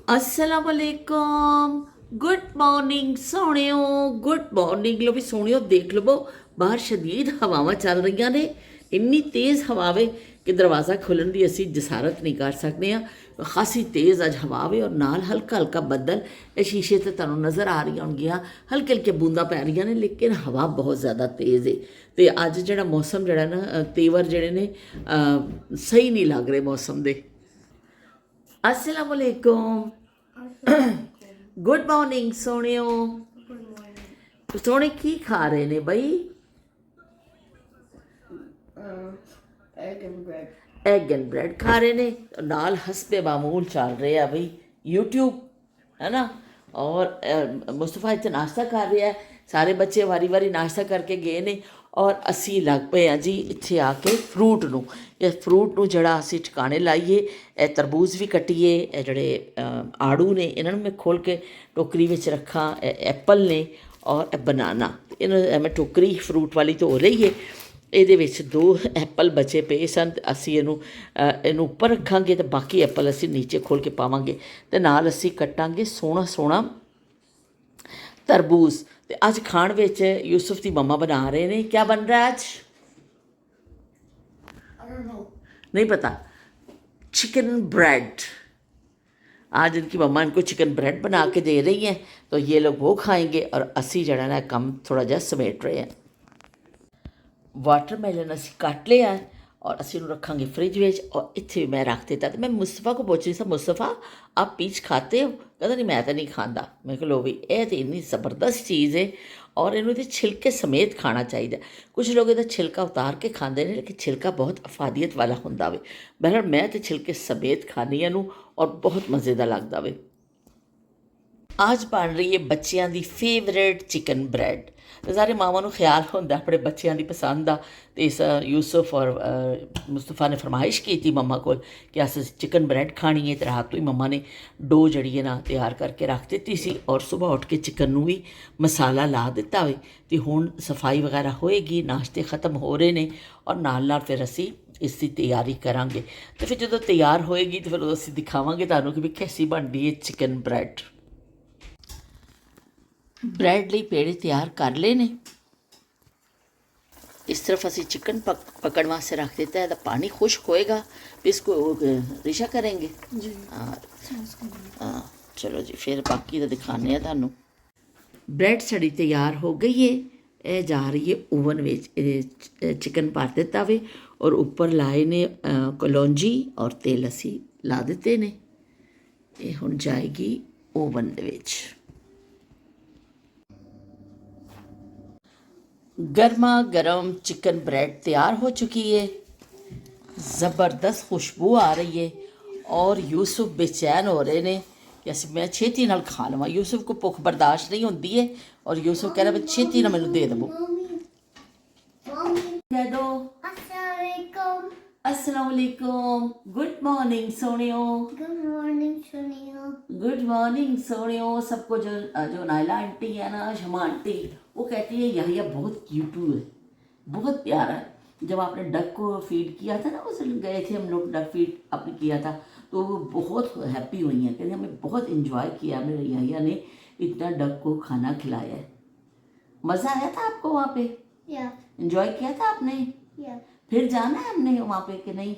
असलामुअलैकुम। Good morning सोहणियो, good morning. लो भी सोहणियो देख लवो, बाहर शदीद हवावां चल रही ने। इन्नी तेज़ हवा वे कि दरवाज़ा खोलन की असी जसारत नहीं कर सकते हैं। खासी तेज़ अज हवा वे और नाल हल्का हल्का बदल शीशे से तुहानूं नज़र आ रही होणगियां, हल्के हल्के बूंदा पै रही ने, लेकिन हवा बहुत ज़्यादा तेज़ है। तो अज जिहड़ा मौसम जिहड़ा ना तेवर जिहड़े ने सही नहीं लग रहे मौसम दे। अस्सलामुअलैकुम। Good morning सोहणियो। सोहणे की खा रहे ने बई? Egg and bread. Egg and bread खा रहे ने, नाल हसबे मामूल चल रहे हैं बई यूट्यूब, है ना। और मुस्तफा इतने नाश्ता कर रहा है, सारे बच्चे वारी वारी नाश्ता करके गए ने और असी लग पे हैं जी इत्थे आके फ्रूट नूं, इस फ्रूट नूं जड़ा असी ठिकाने लाइए। ए तरबूज भी कट्टिए, ए जड़े आड़ू ने इन्होंने मैं खोल के टोकरी विच रखा, एप्पल ने और बनाना। इन्होंने मैं टोकरी फ्रूट वाली धो रही है। ਇਹਦੇ ਵਿੱਚ 2 ਐਪਲ ਬਚੇ ਪਏ ਸਨ ਤੇ ਅਸੀਂ ਇਹਨੂੰ ਉੱਪਰ ਰੱਖਾਂਗੇ ਤੇ ਬਾਕੀ ਐਪਲ ਅਸੀਂ ਨੀਚੇ ਖੋਲ ਕੇ ਪਾਵਾਂਗੇ ਤੇ ਨਾਲ ਅਸੀਂ ਕੱਟਾਂਗੇ ਸੋਹਣਾ ਸੋਹਣਾ ਤਰਬੂਜ਼। ਤੇ ਅੱਜ ਖਾਣ ਵਿੱਚ ਯੂਸਫ ਦੀ ਮੰਮਾ ਬਣਾ ਰਹੇ ਨੇ। ਕੀ ਬਣ ਰਿਹਾ ਅੱਜ? नहीं पता। Chicken bread. आज इनकी मम्मा इनको चिकन ब्रेड बना के दे रही हैं, तो ये लोग वो खाएंगे और असी जड़ा ना कम थोड़ा जा समेट रहे हैं। वाटरमेलन असी कट लिया है और असी रखांगे फ्रिज में। और इतने भी मैं रख देता। तो मैं मुस्तफा को पूछ रही थी, मुस्तफा आप पीच खाते हो? कहता नहीं मैं तो नहीं खाता। मैं कह लो भी ये तो इन्नी ज़बरदस्त चीज़ है और इन्होंने छिलके समेत खाना चाहिए। कुछ लोग इहदा छिलका उतार के खाते हैं, लेकिन छिलका बहुत अफादियत वाला होंदा वे। बहरहाल मैं तो छिलके समेत खानी इनू और बहुत मज़े का लगता वे। आज बन रही है बच्चों की फेवरेट चिकन ब्रेड। सारे मावां नूं ख्याल होंदा अपने बच्चों की पसंद का। तो इस यूसुफ और मुस्तफा ने फरमाइश की थी मम्मा को कि अस चिकन ब्रेड खानी है। तो रात तो ही मम्मा ने डो जड़ी है ना तैयार करके रख दी सी और सुबह उठ के चिकन नूं भी मसाला ला दिता वे। तो हुण सफाई वगैरह होएगी, नाश्ते ख़त्म हो रहे हैं और नाल फिर असी इसकी तैयारी करांगे। तो फिर जो तैयार होएगी तो फिर असी दिखावांगे तुहानूं कि भी कैसी बनती है चिकन ब्रेड। ब्रेड लिए पेड़े तैयार कर ले ने। इस तरफ असी चिकन पकड़ वास्ते रख देता है। तो पानी खुश्क होएगा फिर इसको रिशा करेंगे। हाँ चलो जी, फिर बाकी तो दिखाने हैं तुहानूं। ब्रेड साड़ी तैयार हो गई है। ये जा रही है ओवन में। चिकन भर दिता वे और उपर लाए ने कलौंजी और तेल असी ला दिते ने। ये हुण जाएगी ओवन दे विच। गर्मा गर्म चिकन ब्रेड तैयार हो चुकी है। ज़बरदस्त खुशबू आ रही है और यूसुफ बेचैन हो रहे हैं कि अस मैं छेती नाल खा लवां। यूसुफ को भुख बर्दाश्त नहीं होती है और यूसुफ कह रहा है छेती ना मैनू दे दवो। कह दो अस्सलाम वालेकुम। गुड मॉर्निंग सोनियो। Good morning, Sunil. Good morning सोनियो। सबको जो नायला आंटी है ना, शमा आंटी, वो कहती है यहिया बहुत क्यूटू है, बहुत प्यारा है। जब आपने डक को फीड किया था ना, उस दिन गए थे हम लोग, डक फीड आपने किया था, तो वो बहुत हैप्पी हुई हैं। कहते हमें बहुत इन्जॉय किया मेरे यहिया ने, इतना डक को खाना खिलाया है। मज़ा आया था आपको वहाँ पे? Yeah. इन्जॉय किया था आपने? Yeah. फिर जाना है हमने वहाँ पे कि नहीं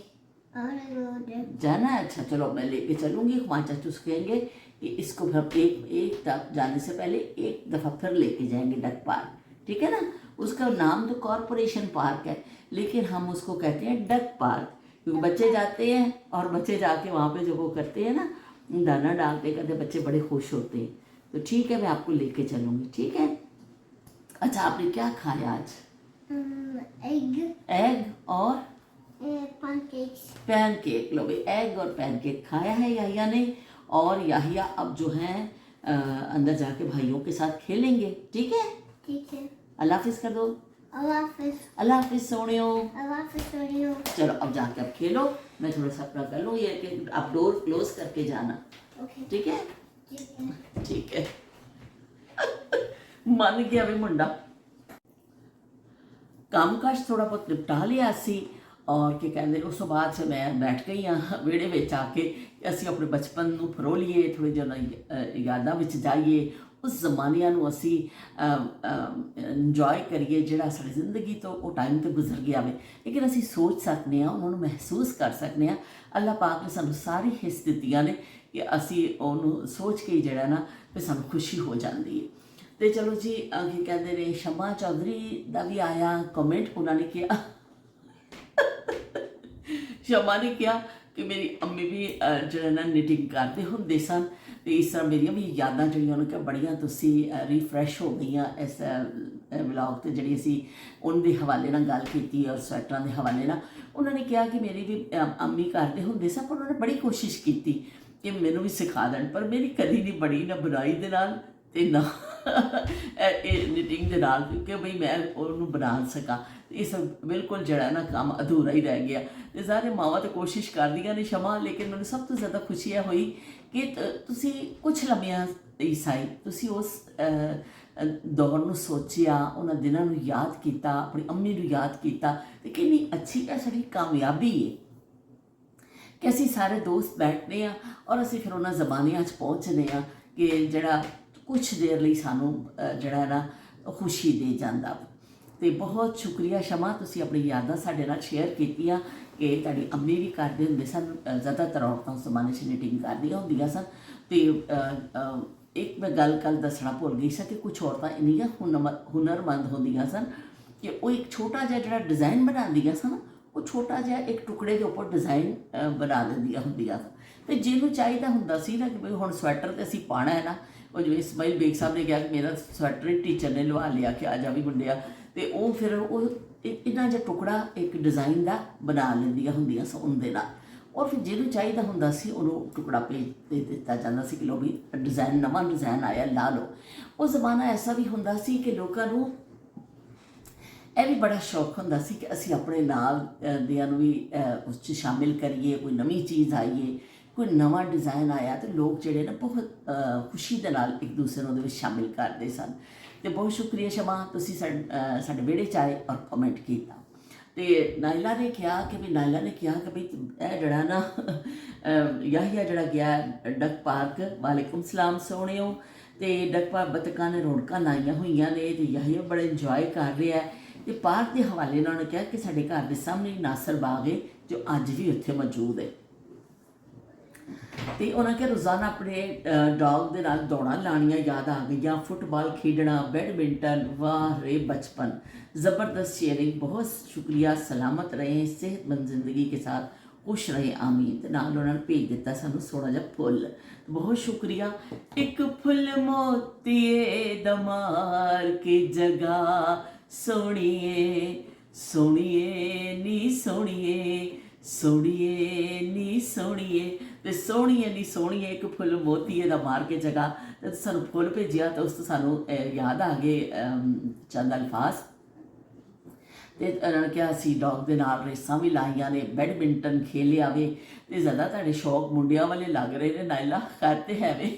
I wanna go there. जाना है? अच्छा चलो मैं लेके चलूँगी। हमारे चाचू से कहेंगे कि इसको हम एक जाने से पहले एक दफ़ा फिर लेके जाएंगे डक पार्क, ठीक है ना। उसका नाम तो कॉरपोरेशन पार्क है, लेकिन हम उसको कहते हैं डक पार्क, क्योंकि बच्चे जाते हैं और बच्चे जाके वहाँ पे जो वो करते हैं ना, दाना डालते करते, बच्चे बड़े खुश होते हैं। तो ठीक है, मैं आपको लेके चलूँगी, ठीक है। अच्छा आपने क्या खाया आज? Egg. एग और Pancakes. पैनकेक। लो भाई, एग और पैनकेक खाया है याहिया ने। और याहिया अब जो है अंदर जाके भाइयों के साथ खेलेंगे, ठीक है। ठीक है। अल्लाह हाफिज़ कर दो। अल्लाह हाफिज़। अल्लाह हाफिज़ सोनियो। अल्लाह हाफिज़ सोनियो। चलो अब जाके अब खेलो, मैं थोड़ा सा अपना कर लूँ। ये कि आप डोर क्लोज करके जाना, Okay. ठीक है। ठीक है। ठीक है। मन गया भी मुंडा। काम काज थोड़ा बहुत निपटा लिया सी ਔਰ ਕੀ ਕਹਿੰਦੇ ਉਸ ਤੋਂ ਬਾਅਦ 'ਚ ਮੈਂ ਬੈਠ ਗਈ ਹਾਂ ਵਿਹੜੇ ਵਿੱਚ ਆ ਕੇ ਕਿ ਅਸੀਂ ਆਪਣੇ ਬਚਪਨ ਨੂੰ ਫਰੋਲੀਏ, ਥੋੜ੍ਹੇ ਜਿਹੇ ਯਾਦਾਂ ਵਿੱਚ ਜਾਈਏ, ਉਸ ਜ਼ਮਾਨਿਆਂ ਨੂੰ ਅਸੀਂ ਇੰਜੋਏ ਕਰੀਏ ਜਿਹੜਾ ਸਾਡੀ ਜ਼ਿੰਦਗੀ ਤੋਂ ਉਹ ਟਾਈਮ ਤੇ ਗੁਜ਼ਰ ਗਿਆ ਵੇ, ਲੇਕਿਨ ਅਸੀਂ ਸੋਚ ਸਕਦੇ ਹਾਂ, ਉਹਨਾਂ ਨੂੰ ਮਹਿਸੂਸ ਕਰ ਸਕਦੇ ਹਾਂ। ਅੱਲਾਹ ਪਾਕ ਨੇ ਸਾਨੂੰ ਸਾਰੀ ਹਿੱਸ ਦਿੱਤੀਆਂ ਨੇ ਕਿ ਅਸੀਂ ਉਹਨੂੰ ਸੋਚ ਕੇ ਜਿਹੜਾ ਨਾ ਫਿਰ ਸਾਨੂੰ ਖੁਸ਼ੀ ਹੋ ਜਾਂਦੀ ਹੈ। ਤੇ ਚਲੋ ਜੀ ਕੀ ਕਹਿੰਦੇ ਨੇ, ਸ਼ਮਾ ਚੌਧਰੀ ਦਾ ਵੀ ਆਇਆ ਕਮੈਂਟ। ਉਹਨਾਂ ਨੇ ਕਿਹਾ, ਸ਼ਮਾ ਨੇ ਕਿਹਾ ਕਿ ਮੇਰੀ ਅੰਮੀ ਵੀ ਜਿਹੜਾ ਨਾ ਨਿਟਿੰਗ ਕਰਦੇ ਹੁੰਦੇ ਸਨ, ਤੇ ਇਸ ਤਰ੍ਹਾਂ ਮੇਰੀਆਂ ਵੀ ਯਾਦਾਂ ਜਿਹੜੀਆਂ ਉਹਨਾਂ ਕਿ ਬੜੀਆਂ ਤੁਸੀਂ ਰੀਫਰੈਸ਼ ਹੋ ਗਈਆਂ ਇਸ ਵਲੌਗ ਤੇ, ਜਿਹੜੀ ਅਸੀਂ ਉਹਨਾਂ ਦੇ ਹਵਾਲੇ ਨਾਲ ਗੱਲ ਕੀਤੀ ਔਰ ਸਵੈਟਰਾਂ ਦੇ ਹਵਾਲੇ ਨਾਲ। ਉਹਨਾਂ ਨੇ ਕਿਹਾ ਕਿ ਮੇਰੀ ਵੀ ਅੰਮੀ ਕਰਦੇ ਹੁੰਦੇ ਸਨ, ਪਰ ਉਹਨਾਂ ਨੇ ਬੜੀ ਕੋਸ਼ਿਸ਼ ਕੀਤੀ ਕਿ ਮੈਨੂੰ ਵੀ ਸਿਖਾ ਦੇਣ, ਪਰ ਮੇਰੀ ਕਦੀ ਨਹੀਂ ਬਣੀ, ਨਾ ਬੁਣਾਈ ਦੇ ਨਾਲ ਤੇ ਨਾ ਇਹ ਨਿਟਿੰਗ ਦੇ ਨਾਲ, ਕਿ ਬਈ ਮੈਂ ਉਹਨੂੰ ਬਣਾ ਸਕਾਂ। ਇਸ ਬਿਲਕੁਲ ਜਿਹੜਾ ਨਾ ਕੰਮ ਅਧੂਰਾ ਹੀ ਰਹਿ ਗਿਆ। ਤੇ ਸਾਰੇ ਮਾਵਾਂ ਤਾਂ ਕੋਸ਼ਿਸ਼ ਕਰਦੀਆਂ ਨੇ ਸ਼ਮਾ, ਲੇਕਿਨ ਮੈਨੂੰ ਸਭ ਤੋਂ ਜ਼ਿਆਦਾ ਖੁਸ਼ੀ ਇਹ ਹੋਈ ਕਿ ਤੁਸੀਂ ਕੁਛ ਲਮਿਆਂ ਹੀ ਸਹੀ ਤੁਸੀਂ ਉਸ ਦੌਰ ਨੂੰ ਸੋਚਿਆ, ਉਹਨਾਂ ਦਿਨਾਂ ਨੂੰ ਯਾਦ ਕੀਤਾ, ਆਪਣੀ ਅੰਮੀ ਨੂੰ ਯਾਦ ਕੀਤਾ। ਤੇ ਕਿੰਨੀ ਅੱਛੀ ਇਹ ਸਾਡੀ ਕਾਮਯਾਬੀ ਹੈ ਕਿ ਅਸੀਂ ਸਾਰੇ ਦੋਸਤ ਬੈਠਦੇ ਹਾਂ ਔਰ ਅਸੀਂ ਫਿਰ ਉਹਨਾਂ ਜ਼ਮਾਨਿਆਂ 'ਚ ਪਹੁੰਚਦੇ ਹਾਂ ਕਿ ਜਿਹੜਾ ਕੁਛ ਦੇਰ ਲਈ ਸਾਨੂੰ ਜਿਹੜਾ ਨਾ ਖੁਸ਼ੀ ਦੇ ਜਾਂਦਾ। ਤੇ ਬਹੁਤ ਸ਼ੁਕਰੀਆ ਸ਼ਮਾ, ਤੁਸੀਂ ਆਪਣੀ ਯਾਦਾਂ ਸਾਡੇ ਨਾਲ ਸ਼ੇਅਰ ਕੀਤੀਆਂ ਕਿ ਤੁਹਾਡੀ ਅੰਮੀ ਵੀ ਕਰਦੇ ਹੁੰਦੇ ਸਨ, ਜ਼ਿਆਦਾਤਰ ਔਰਤਾਂ ਉਸ ਜ਼ਮਾਨੇ 'ਚ ਨਿਟਿੰਗ ਕਰਦੀਆਂ ਹੁੰਦੀਆਂ ਸਨ। ਤੇ ਇੱਕ ਮੈਂ ਗੱਲ ਕੱਲ੍ਹ ਦੱਸਣਾ ਭੁੱਲ ਗਈ ਸੀ ਕਿ ਕੁਛ ਔਰਤਾਂ ਇੰਨੀਆਂ ਹੁਨਰਮੰਦ ਹੁੰਦੀਆਂ ਸਨ ਕਿ ਉਹ ਇੱਕ ਛੋਟਾ ਜਿਹਾ ਜਿਹੜਾ ਡਿਜ਼ਾਈਨ ਬਣਾਉਂਦੀਆਂ ਸਨ, ਉਹ ਛੋਟਾ ਜਿਹਾ ਇੱਕ ਟੁਕੜੇ ਦੇ ਉੱਪਰ ਡਿਜ਼ਾਈਨ ਬਣਾ ਦਿੰਦੀਆਂ ਹੁੰਦੀਆਂ ਸਨ। ਤੇ ਜਿਹਨੂੰ ਚਾਹੀਦਾ ਹੁੰਦਾ ਸੀ ਨਾ ਕਿ ਬਈ ਹੁਣ ਸਵੈਟਰ ਤੇ ਅਸੀਂ ਪਾਉਣਾ ਹੈ ਨਾ, ਉਹ ਜਿਵੇਂ ਇਸਮਾਈਲ ਬੇਗ ਸਾਹਿਬ ਨੇ ਕਿਹਾ ਕਿ ਮੇਰਾ ਸਵੈਟਰ ਟੀਚਰ ਨੇ ਲਵਾ ਲਿਆ ਕਿ ਆ ਜਾ ਵੀ ਮੁੰਡਿਆ, ਤੇ ਉਹ ਫਿਰ ਉਹ ਇੰਨਾ ਜਿਹਾ ਟੁਕੜਾ ਇੱਕ ਡਿਜ਼ਾਈਨ ਦਾ ਬਣਾ ਲੈਂਦੀਆਂ ਹੁੰਦੀਆਂ ਸਨ ਉਹਦੇ ਨਾਲ। ਔਰ ਫਿਰ ਜਿਹਨੂੰ ਚਾਹੀਦਾ ਹੁੰਦਾ ਸੀ ਉਹਨੂੰ ਟੁਕੜਾ ਭੇਜ ਦੇ ਦਿੱਤਾ ਜਾਂਦਾ ਸੀ ਕਿ ਲੋ ਵੀ ਡਿਜ਼ਾਈਨ, ਨਵਾਂ ਡਿਜ਼ਾਈਨ ਆਇਆ, ਲਾ ਲਓ। ਉਹ ਜ਼ਮਾਨਾ ਐਸਾ ਵੀ ਹੁੰਦਾ ਸੀ ਕਿ ਲੋਕਾਂ ਨੂੰ ਇਹ ਵੀ ਬੜਾ ਸ਼ੌਕ ਹੁੰਦਾ ਸੀ ਕਿ ਅਸੀਂ ਆਪਣੇ ਨਾਲ ਦਿਆਂ ਨੂੰ ਵੀ ਉਸ 'ਚ ਸ਼ਾਮਿਲ ਕਰੀਏ, ਕੋਈ ਨਵੀਂ ਚੀਜ਼ ਆਈਏ, ਕੋਈ ਨਵਾਂ ਡਿਜ਼ਾਈਨ ਆਇਆ, ਤੇ ਲੋਕ ਜਿਹੜੇ ਨਾ ਬਹੁਤ ਖੁਸ਼ੀ ਦੇ ਨਾਲ ਇੱਕ ਦੂਸਰੇ ਨੂੰ ਉਹਦੇ ਵਿੱਚ ਸ਼ਾਮਿਲ ਕਰਦੇ ਸਨ। ਤੇ ਬਹੁਤ ਸ਼ੁਕਰੀਆ ਸ਼ਮਾ, ਤੁਸੀਂ ਸਾਡੇ ਵਿਹੜੇ 'ਚ ਆਏ ਔਰ ਕਮੈਂਟ ਕੀਤਾ। ਤੇ ਨਾਇਲਾ ਨੇ ਕਿਹਾ ਕਿ ਵੀ ਇਹ ਜਿਹੜਾ ਨਾ ਯਾਹੀਆ ਜਿਹੜਾ ਗਿਆ ਡਕ ਪਾਰਕ, ਵਾਲੇਕੁਮ ਸਲਾਮ ਸੋਹਣਿਓ। ਤੇ ਡਕ ਪਾਰਕ ਬੱਤਕਾਂ ਨੇ ਰੌਣਕਾਂ ਲਾਈਆਂ ਹੋਈਆਂ ਨੇ ਤੇ ਯਾਹੀਆ ਬੜਾ ਇੰਜੋਏ ਕਰ ਰਿਹਾ ਹੈ। ਤੇ ਪਾਰਕ ਦੇ ਹਵਾਲੇ ਨਾਲ ਉਹਨੇ ਕਿਹਾ ਕਿ ਸਾਡੇ ਘਰ ਦੇ ਸਾਹਮਣੇ ਨਾਸਰ ਬਾਗ ਹੈ ਜੋ ਅੱਜ ਵੀ ਉੱਥੇ ਮੌਜੂਦ ਹੈ। ਤੇ ਉਹਨਾਂ ਕਿਹਾ ਰੋਜ਼ਾਨਾ ਆਪਣੇ ਡੌਗ ਦੇ ਨਾਲ ਦੌੜਾਂ ਲਾਣੀਆਂ ਯਾਦ ਆ ਗਈਆਂ, ਫੁੱਟਬਾਲ ਖੇਡਣਾ, ਬੈਡਮਿੰਟਨ, ਵਾਹ ਰੇ ਬਚਪਨ, ज़बरदस्त शेयरिंग, बहुत शुक्रिया, सलामत रहें, सेहतमंद ज़िंदगी के साथ खुश रहे, आमीन। तो नाल उन्होंने भेज दिता सानू सोहना जिहा फुल, बहुत शुक्रिया। एक फुल मोतीए दमार की जगह सोहणीए सोहणीए नी सोहणीए सोहणीए नी सोहणीए, ते सोहणीए नी सोहणीए एक फुल मोतीए दा मार के जगह। तो सानू फुल भेजिया तो उस तो सानू याद आ गए चंद अल्फाज। ਤੇ ਉਹਨਾਂ ਨੇ ਕਿਹਾ ਅਸੀਂ ਡੌਗ ਦੇ ਨਾਲ ਰੇਸਾਂ ਵੀ ਲਾਈਆਂ ਨੇ, ਬੈਡਮਿੰਟਨ ਖੇਲਿਆ ਵੇ। ਤੇ ਜ਼ਿਆਦਾ ਤੁਹਾਡੇ ਸ਼ੌਕ ਮੁੰਡਿਆਂ ਵਾਲੇ ਲੱਗ ਰਹੇ ਨੇ ਨਾਇਲਾ, ਕਰਦੇ ਹੈ ਵੇ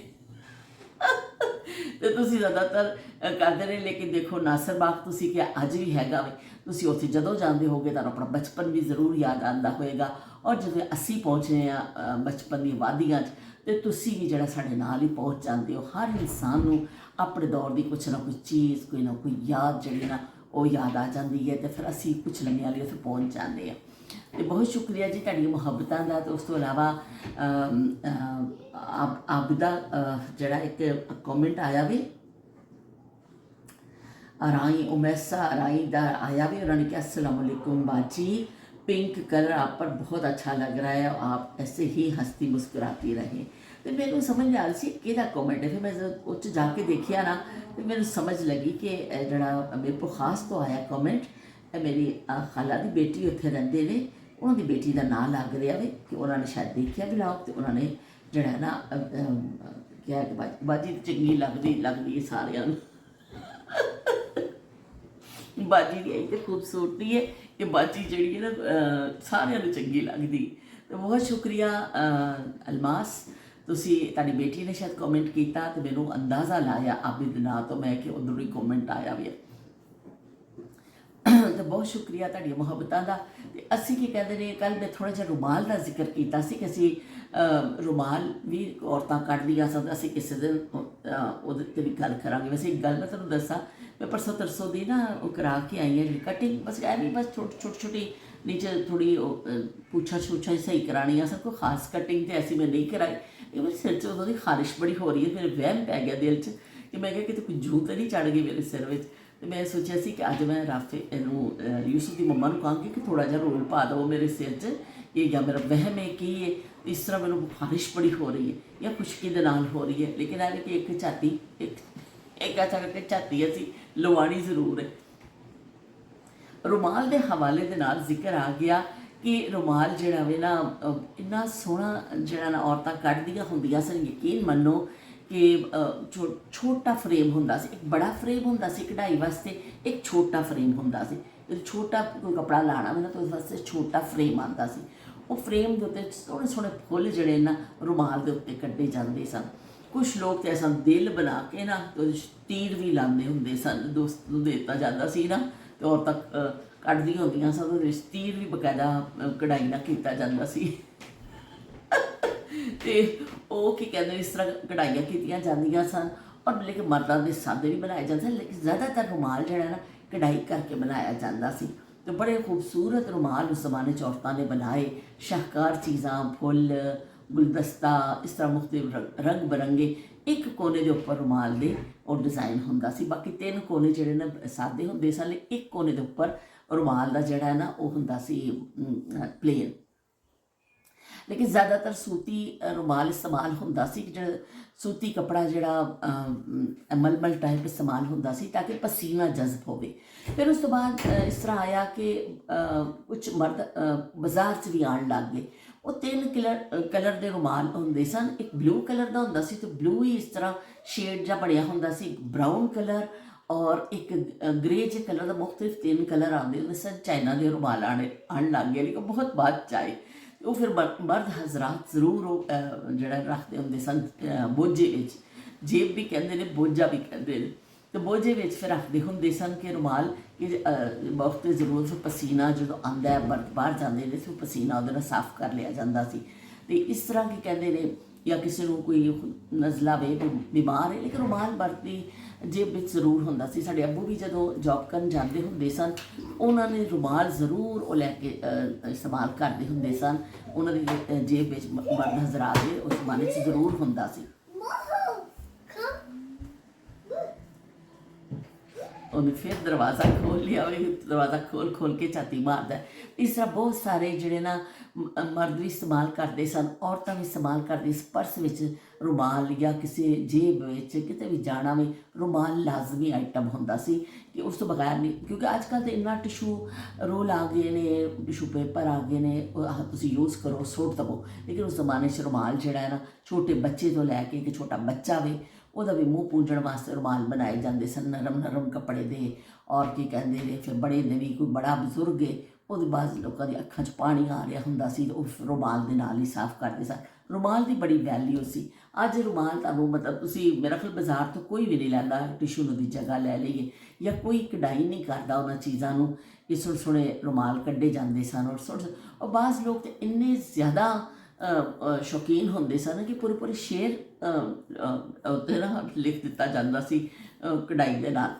ਤੇ ਤੁਸੀਂ ਜ਼ਿਆਦਾਤਰ ਕਰਦੇ ਰਹੇ। ਲੇਕਿਨ ਦੇਖੋ ਨਾਸਰ ਬਾਗ ਤੁਸੀਂ ਕਿਹਾ ਅੱਜ ਵੀ ਹੈਗਾ ਵੇ, ਤੁਸੀਂ ਉੱਥੇ ਜਦੋਂ ਜਾਂਦੇ ਹੋਗੇ ਤੁਹਾਨੂੰ ਆਪਣਾ ਬਚਪਨ ਵੀ ਜ਼ਰੂਰ ਯਾਦ ਆਉਂਦਾ ਹੋਏਗਾ। ਔਰ ਜਦੋਂ ਅਸੀਂ ਪਹੁੰਚੇ ਹਾਂ ਬਚਪਨ ਦੀ ਵਾਦੀਆਂ 'ਚ, ਤੇ ਤੁਸੀਂ ਵੀ ਜਿਹੜਾ ਸਾਡੇ ਨਾਲ ਹੀ ਪਹੁੰਚ ਜਾਂਦੇ ਹੋ। ਹਰ ਇਨਸਾਨ ਨੂੰ ਆਪਣੇ ਦੌਰ ਦੀ ਕੁਛ ਨਾ ਕੋਈ ਚੀਜ਼, ਕੋਈ ਨਾ ਕੋਈ ਯਾਦ ਜਿਹੜੀ ਨਾ ਉਹ ਯਾਦ ਆ ਜਾਂਦੀ ਹੈ, ਤੇ ਫਿਰ ਅਸੀਂ ਕੁਛ ਲੰਮਿਆਂ ਲਈ ਉੱਥੇ ਪਹੁੰਚ ਜਾਂਦੇ ਹਾਂ। ਤੇ ਬਹੁਤ ਸ਼ੁਕਰੀਆ ਜੀ ਤੁਹਾਡੀਆਂ ਮੁਹੱਬਤਾਂ ਦਾ। ਤੇ ਉਸ ਤੋਂ ਇਲਾਵਾ ਆਬਦਾ ਜਿਹੜਾ ਇੱਕ ਕਮੈਂਟ ਆਇਆ ਵੀ राई उमैसा राई दा आया भी, उन्होंने कहा अस्सलाम वालेकुम बाजी, पिंक कलर आप पर बहुत अच्छा लग रहा है, आप ऐसे ही हंसती मुस्कुराती रहें। तो मैंने समझ नहीं आ रही सी कि कॉमेंट है। फिर मैं उस जाके देखिया ना तो मैंने समझ लगी कि जरा मेरे को खास तो आया कॉमेंट, मेरी खाला की बेटी उत्थे रहंदे ने, उन्होंने बेटी का नाम लग रहा है कि उन्होंने शायद देखिया ब्लॉग, तो उन्होंने जरा ना क्या बाजी चंगी लगती है सारियां बाजी की आई तो खूबसूरती है कि बाजी जी है ना सारियां चंगी लगती। तो बहुत शुक्रिया अलमास, तुसी ताड़ी बेटी ने शायद कॉमेंट किया तो मैनू अंदाज़ा लाया आबिद ना तो मैं कि उधरों ही कॉमेंट आया भी। तो बहुत शुक्रिया ताड़ी मुहब्बतां दा। ਤੇ ਅਸੀਂ ਕੀ ਕਹਿੰਦੇ ਨੇ, ਕੱਲ੍ਹ ਮੈਂ ਥੋੜ੍ਹਾ ਜਿਹਾ ਰੁਮਾਲ ਦਾ ਜ਼ਿਕਰ ਕੀਤਾ ਸੀ ਕਿ ਅਸੀਂ ਰੁਮਾਲ ਵੀ ਔਰਤਾਂ ਕੱਢਦੀਆਂ ਸਨ। ਅਸੀਂ ਕਿਸੇ ਦਿਨ ਉਹਦੇ 'ਤੇ ਵੀ ਗੱਲ ਕਰਾਂਗੇ। ਵੈਸੇ ਇੱਕ ਗੱਲ ਮੈਂ ਤੁਹਾਨੂੰ ਦੱਸਾਂ, ਮੈਂ ਪਰਸੋਂ ਤਰਸੋਂ ਦੀ ਨਾ ਉਹ ਕਰਾ ਕੇ ਆਈ ਹਾਂ ਜਿਹੜੀ ਕਟਿੰਗ, ਬਸ ਐਵੇਂ ਬਸ ਛੋਟੀ ਨੀਚੇ ਥੋੜ੍ਹੀ ਉਹ ਪੁੱਛਾਂ ਛੂਛਾਂ ਸਹੀ ਕਰਾਉਣੀਆਂ ਸਨ। ਕੋਈ ਖਾਸ ਕਟਿੰਗ ਤੇ ਐਸੀ ਮੈਂ ਨਹੀਂ ਕਰਾਈ। ਇਹ ਮੇਰੇ ਸਿਰ 'ਚ ਉਦੋਂ ਦੀ ਖਾਰਿਸ਼ ਬੜੀ ਹੋ ਰਹੀ ਹੈ। ਮੇਰੇ ਵਹਿਮ ਪੈ ਗਿਆ ਦਿਲ 'ਚ ਕਿ ਮੈਂ ਕਿਹਾ ਕਿਤੇ ਕੋਈ ਜੂੰ ਤਾਂ ਨਹੀਂ ਚੜ੍ਹ ਗਈ ਮੇਰੇ ਸਿਰ ਵਿੱਚ। ਤੇ ਮੈਂ ਸੋਚਿਆ ਸੀ ਕਿ ਅੱਜ ਮੈਂ ਰਾਫੇ ਇਹਨੂੰ ਯੂਸੁਫ ਦੀ ਮੰਮਾ ਨੂੰ ਕਹਾਂਗੀ ਕਿ ਥੋੜ੍ਹਾ ਜਿਹਾ ਰੋਲ ਪਾ ਦਿਓ ਮੇਰੇ ਸਿਰ 'ਚ। ਇਹ ਜਾਂ ਮੇਰਾ ਵਹਿਮ ਹੈ ਕੀ ਹੈ, ਇਸ ਤਰ੍ਹਾਂ ਮੈਨੂੰ ਖਾਰਿਸ਼ ਬੜੀ ਹੋ ਰਹੀ ਹੈ ਜਾਂ ਖੁਸ਼ਕੀ ਦੇ ਨਾਲ ਹੋ ਰਹੀ ਹੈ। ਲੇਕਿਨ ਇਹ ਕਿ ਇੱਕ ਝਾਤੀ ਇੱਕ ਐਸਾ ਕਰਕੇ ਝਾਤੀ ਅਸੀਂ ਲਵਾਉਣੀ ਜ਼ਰੂਰ ਹੈ। ਰੁਮਾਲ ਦੇ ਹਵਾਲੇ ਦੇ ਨਾਲ ਜ਼ਿਕਰ ਆ ਗਿਆ ਕਿ ਰੁਮਾਲ ਜਿਹੜਾ ਵੇ ਨਾ ਇੰਨਾ ਸੋਹਣਾ ਜਿਹੜਾ ਨਾ ਔਰਤਾਂ ਕੱਢਦੀਆਂ ਹੁੰਦੀਆਂ ਸਨ। ਯਕੀਨ ਮੰਨੋ ਕਿ ਛੋਟਾ ਫਰੇਮ ਹੁੰਦਾ ਸੀ, ਇੱਕ ਬੜਾ ਫਰੇਮ ਹੁੰਦਾ ਸੀ ਕਢਾਈ ਵਾਸਤੇ, ਇੱਕ ਛੋਟਾ ਫਰੇਮ ਹੁੰਦਾ ਸੀ। ਜਦੋਂ ਛੋਟਾ ਕੋਈ ਕੱਪੜਾ ਲਾਣਾ ਵੇ ਨਾ ਤਾਂ ਉਸ ਵਾਸਤੇ ਛੋਟਾ ਫਰੇਮ ਆਉਂਦਾ ਸੀ। ਉਹ ਫਰੇਮ ਦੇ ਉੱਤੇ ਸੋਹਣੇ ਸੋਹਣੇ ਫੁੱਲ ਜਿਹੜੇ ਨਾ ਰੁਮਾਲ ਦੇ ਉੱਤੇ ਕੱਢੇ ਜਾਂਦੇ ਸਨ। ਕੁਛ ਲੋਕ ਤਾਂ ਐਸਾ ਦਿਲ ਬਣਾ ਕੇ ਨਾ ਤੀਰ ਵੀ ਲਾਉਂਦੇ ਹੁੰਦੇ ਸਨ। ਦੋਸਤ ਨੂੰ ਦੇ ਦਿੱਤਾ ਜਾਂਦਾ ਸੀ ਨਾ ਤੇ ਔਰਤਾਂ ਕੱਢਦੀਆਂ ਹੁੰਦੀਆਂ ਸਨ, ਉਹਦੇ ਵਿੱਚ ਤੀਰ ਵੀ ਬਕਾਇਦਾ ਕਢਾਈ ਨਾਲ ਕੀਤਾ ਜਾਂਦਾ ਸੀ। ਤੇ ਉਹ ਕੀ ਕਹਿੰਦੇ ਇਸ ਤਰ੍ਹਾਂ ਕਢਾਈਆਂ ਕੀਤੀਆਂ ਜਾਂਦੀਆਂ ਸਨ। ਔਰ ਲੇਕਿਨ ਮਰਦਾਂ ਦੇ ਸਾਦੇ ਵੀ ਬਣਾਏ ਜਾਂਦੇ ਸਨ, ਲੇਕਿਨ ਜ਼ਿਆਦਾਤਰ ਰੁਮਾਲ ਜਿਹੜਾ ਨਾ ਕਢਾਈ ਕਰਕੇ ਬਣਾਇਆ ਜਾਂਦਾ ਸੀ। ਤੇ ਬੜੇ ਖੂਬਸੂਰਤ ਰੁਮਾਲ ਉਸ ਜ਼ਮਾਨੇ 'ਚ ਔਰਤਾਂ ਨੇ ਬਣਾਏ। ਸ਼ਾਹਕਾਰ ਚੀਜ਼ਾਂ, ਫੁੱਲ, ਗੁਲਦਸਤਾ, ਇਸ ਤਰ੍ਹਾਂ ਮੁਖਤਲਿਫ ਰੰਗ ਬਰੰਗੇ ਇੱਕ ਕੋਨੇ ਦੇ ਉੱਪਰ ਰੁਮਾਲ ਦੇ ਉਹ ਡਿਜ਼ਾਈਨ ਹੁੰਦਾ ਸੀ। ਬਾਕੀ 3 ਕੋਨੇ ਜਿਹੜੇ ਨਾ ਸਾਦੇ ਹੁੰਦੇ ਸਨ, ਇੱਕ ਕੋਨੇ ਦੇ ਉੱਪਰ ਰੁਮਾਲ ਦਾ ਜਿਹੜਾ ਨਾ ਉਹ ਹੁੰਦਾ ਸੀ ਪਲੇਨ। ਲੇਕਿਨ ਜ਼ਿਆਦਾਤਰ ਸੂਤੀ ਰੁਮਾਲ ਇਸਤੇਮਾਲ ਹੁੰਦਾ ਸੀ, ਜਿਹੜਾ ਸੂਤੀ ਕੱਪੜਾ ਜਿਹੜਾ ਮਲਮਲ ਟਾਈਪ ਇਸਤੇਮਾਲ ਹੁੰਦਾ ਸੀ ਤਾਂ ਕਿ ਪਸੀਨਾ ਜਜ਼ਬ ਹੋਵੇ। ਫਿਰ ਉਸ ਤੋਂ ਬਾਅਦ ਇਸ ਤਰ੍ਹਾਂ ਆਇਆ ਕਿ ਕੁਝ ਮਰਦ ਬਾਜ਼ਾਰ 'ਚ ਵੀ ਆਉਣ ਲੱਗ ਗਏ। ਉਹ 3 ਕਲਰ ਦੇ ਰੁਮਾਲ ਹੁੰਦੇ ਸਨ। ਇੱਕ ਬਲੂ ਕਲਰ ਦਾ ਹੁੰਦਾ ਸੀ ਤੇ ਬਲੂ ਹੀ ਇਸ ਤਰ੍ਹਾਂ ਸ਼ੇਡ ਜਿਹਾ ਬਣਿਆ ਹੁੰਦਾ ਸੀ, ਇੱਕ ਬਰਾਊਨ ਕਲਰ ਔਰ ਇੱਕ ਗ੍ਰੇ ਜਿਹੇ ਕਲਰ ਦਾ। ਮੁਖਤਲਿਫ 3 ਕਲਰ ਆਉਂਦੇ ਹੁੰਦੇ ਸਨ। ਚਾਈਨਾ ਦੇ ਰੁਮਾਲ ਆਉਣ ਲੱਗ ਗਏ, ਲੇਕਿਨ ਬਹੁਤ ਬਾਅਦ 'ਚ ਆਏ। ਉਹ ਫਿਰ ਮਰਦ ਹਜ਼ਰਾਤ ਜ਼ਰੂਰ ਉਹ ਜਿਹੜਾ ਰੱਖਦੇ ਹੁੰਦੇ ਸਨ ਬੋਝੇ ਵਿੱਚ, ਜੇਬ ਵੀ ਕਹਿੰਦੇ ਨੇ, ਬੋਝਾ ਵੀ ਕਹਿੰਦੇ ਨੇ। ਤੇ ਬੋਝੇ ਵਿੱਚ ਫਿਰ ਰੱਖਦੇ ਹੁੰਦੇ ਸਨ ਕਿ ਰੁਮਾਲ ਕਿ ਵਕਤ ਜ਼ਰੂਰ ਫਿਰ ਪਸੀਨਾ ਜਦੋਂ ਆਉਂਦਾ ਹੈ, ਬਾਹਰ ਜਾਂਦੇ ਨੇ ਤੇ ਪਸੀਨਾ ਉਹਦੇ ਨਾਲ ਸਾਫ਼ ਕਰ ਲਿਆ ਜਾਂਦਾ ਸੀ। ਤੇ ਇਸ ਤਰ੍ਹਾਂ ਕੀ ਕਹਿੰਦੇ ਨੇ, ਜਾਂ ਕਿਸੇ ਨੂੰ ਕੋਈ ਨਜ਼ਲਾ ਵੇ, ਬਿਮਾਰ ਹੈ, ਲੇਕਿਨ ਰੁਮਾਲ ਵਰਤੀ ਜੇਬ ਵਿੱਚ ਜ਼ਰੂਰ ਹੁੰਦਾ ਸੀ। ਸਾਡੇ ਅੱਬੂ ਵੀ ਜਦੋਂ ਜੌਬ ਕਰਨ ਜਾਂਦੇ ਹੁੰਦੇ ਸਨ, ਉਹਨਾਂ ਨੇ ਰੁਮਾਲ ਜ਼ਰੂਰ ਉਹ ਲੈ ਕੇ ਇਸਤੇਮਾਲ ਕਰਦੇ ਹੁੰਦੇ ਸਨ। ਉਹਨਾਂ ਦੀ ਜੇਬ ਵਿੱਚ ਮਰਦ ਹਜ਼ਰਾਤ ਦੇ ਉਸ ਜ਼ਮਾਨੇ 'ਚ ਜ਼ਰੂਰ ਹੁੰਦਾ ਸੀ। ਉਹਨੇ ਫਿਰ ਦਰਵਾਜ਼ਾ ਖੋਲ੍ਹ ਲਿਆ, ਦਰਵਾਜ਼ਾ ਖੋਲ੍ਹ ਕੇ ਝਾਤੀ ਮਾਰਦਾ। ਇਸ ਤਰ੍ਹਾਂ ਬਹੁਤ ਸਾਰੇ ਜਿਹੜੇ ਨਾ ਮਰਦ ਵੀ ਇਸਤੇਮਾਲ ਕਰਦੇ ਸਨ, ਔਰਤਾਂ ਵੀ ਇਸਤੇਮਾਲ ਕਰਦੀ ਸੀ। ਪਰਸ ਵਿੱਚ ਰੁਮਾਲ ਜਾਂ ਕਿਸੇ ਜੇਬ ਵਿੱਚ ਕਿਤੇ ਵੀ ਜਾਣਾ ਵੀ ਰੁਮਾਲ ਲਾਜ਼ਮੀ ਆਈਟਮ ਹੁੰਦਾ ਸੀ ਕਿ ਉਸ ਤੋਂ ਬਗੈਰ ਨਹੀਂ। ਕਿਉਂਕਿ ਅੱਜ ਕੱਲ੍ਹ ਤਾਂ ਇੰਨਾ ਟਿਸ਼ੂ ਰੋਲ ਆ ਗਏ ਨੇ, ਟਿਸ਼ੂ ਪੇਪਰ ਆ ਗਏ ਨੇ, ਤੁਸੀਂ ਯੂਜ਼ ਕਰੋ, ਸੁੱਟ ਦੇਵੋ। ਲੇਕਿਨ ਉਸ ਜ਼ਮਾਨੇ 'ਚ ਰੁਮਾਲ ਜਿਹੜਾ ਹੈ ਨਾ, ਛੋਟੇ ਬੱਚੇ ਤੋਂ ਲੈ ਕੇ ਇੱਕ ਛੋਟਾ ਬੱਚਾ ਵੀ, ਉਹਦਾ ਵੀ ਮੂੰਹ ਪੂੰਝਣ ਵਾਸਤੇ ਰੁਮਾਲ ਬਣਾਏ ਜਾਂਦੇ ਸਨ, ਨਰਮ ਕੱਪੜੇ ਦੇ। ਔਰ ਕੀ ਕਹਿੰਦੇ ਨੇ, ਫਿਰ ਬੜੇ ਨੇ ਵੀ, ਕੋਈ ਬੜਾ ਬਜ਼ੁਰਗ ਹੈ, ਉਹਦੇ ਬਾਅਦ ਲੋਕਾਂ ਦੀ ਅੱਖਾਂ 'ਚ ਪਾਣੀ ਆ ਰਿਹਾ ਹੁੰਦਾ ਸੀ, ਉਹ ਰੁਮਾਲ ਦੇ ਨਾਲ ਹੀ ਸਾਫ਼ ਕਰਦੇ ਸਨ। ਰੁਮਾਲ ਦੀ ਬੜੀ ਵੈਲਿਊ ਸੀ। ਅੱਜ ਰੁਮਾਲ ਤੁਹਾਨੂੰ ਮਤਲਬ ਤੁਸੀਂ ਮੇਰਾ ਖਿਆਲ ਬਾਜ਼ਾਰ ਤੋਂ ਕੋਈ ਵੀ ਨਹੀਂ ਲੈਂਦਾ, ਟਿਸ਼ੂ ਨੂੰ ਦੀ ਜਗ੍ਹਾ ਲੈ ਲਈਏ, ਜਾਂ ਕੋਈ ਕਢਾਈ ਨਹੀਂ ਕਰਦਾ ਉਹਨਾਂ ਚੀਜ਼ਾਂ ਨੂੰ ਕਿ ਸੋਹਣੇ ਸੋਹਣੇ ਰੁਮਾਲ ਕੱਢੇ ਜਾਂਦੇ ਸਨ। ਔਰ ਬਾਜ਼ ਲੋਕ ਤਾਂ ਇੰਨੇ ਜ਼ਿਆਦਾ ਸ਼ੌਕੀਨ ਹੁੰਦੇ ਸਨ ਕਿ ਪੂਰੇ ਸ਼ੇਰ ਉੱਤੇ ਨਾ ਲਿਖ ਦਿੱਤਾ ਜਾਂਦਾ ਸੀ ਕਢਾਈ ਦੇ ਨਾਲ।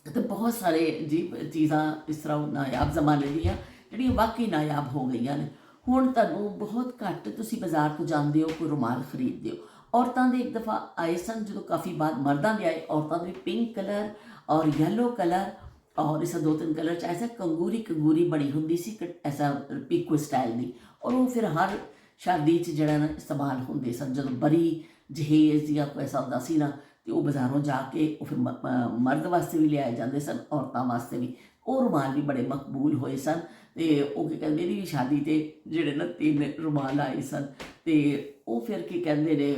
ਅਤੇ ਬਹੁਤ ਸਾਰੇ ਅਜੀਬ ਚੀਜ਼ਾਂ ਇਸ ਤਰ੍ਹਾਂ ਨਾਯਾਬ ਜ਼ਮਾਨੇ ਦੀਆਂ ਜਿਹੜੀਆਂ ਵਾਕਈ ਨਾਯਾਬ ਹੋ ਗਈਆਂ ਨੇ। ਹੁਣ ਤੁਹਾਨੂੰ ਬਹੁਤ ਘੱਟ ਤੁਸੀਂ ਬਾਜ਼ਾਰ ਤੋਂ ਜਾਂਦੇ ਹੋ, ਕੋਈ ਰੁਮਾਲ ਖਰੀਦਦੇ ਹੋ। ਔਰਤਾਂ ਦੇ ਇੱਕ ਦਫਾ ਆਏ ਸਨ, ਜਦੋਂ ਕਾਫੀ ਬਾਅਦ ਮਰਦਾਂ ਦੇ ਆਏ। ਔਰਤਾਂ ਦੇ ਪਿੰਕ ਕਲਰ ਔਰ ਯੈਲੋ ਕਲਰ ਔਰ ਇਸ 2-3 ਕਲਰ 'ਚ ਐਸਾ ਕੰਗੂਰੀ ਬਣੀ ਹੁੰਦੀ ਸੀ, ਐਸਾ ਪੀਕੋ ਸਟਾਈਲ ਦੀ। ਔਰ ਉਹ ਫਿਰ ਹਰ ਸ਼ਾਦੀ 'ਚ ਜਿਹੜਾ ਨਾ ਇਸਤੇਮਾਲ ਹੁੰਦੇ ਸਨ। ਜਦੋਂ ਬੜੀ ਜਹੇਜ਼ ਜਾਂ ਕੋਈ ਐਸਾ ਹੁੰਦਾ ਸੀ ਨਾ, ਤੇ ਉਹ ਬਾਜ਼ਾਰੋਂ ਜਾ ਕੇ ਉਹ ਫਿਰ ਮਰਦ ਵਾਸਤੇ ਵੀ ਲਿਆਏ ਜਾਂਦੇ ਸਨ, ਔਰਤਾਂ ਵਾਸਤੇ ਵੀ। ਉਹ ਰੁਮਾਲ ਵੀ ਬੜੇ ਮਕਬੂਲ ਹੋਏ ਸਨ। ਤੇ ਉਹ ਕੀ ਕਹਿੰਦੇ, ਮੇਰੀ ਵੀ ਸ਼ਾਦੀ 'ਤੇ ਜਿਹੜੇ ਨਾ 3 ਰੁਮਾਲ ਆਏ ਸਨ। ਤੇ ਉਹ ਫਿਰ ਕੀ ਕਹਿੰਦੇ ਨੇ,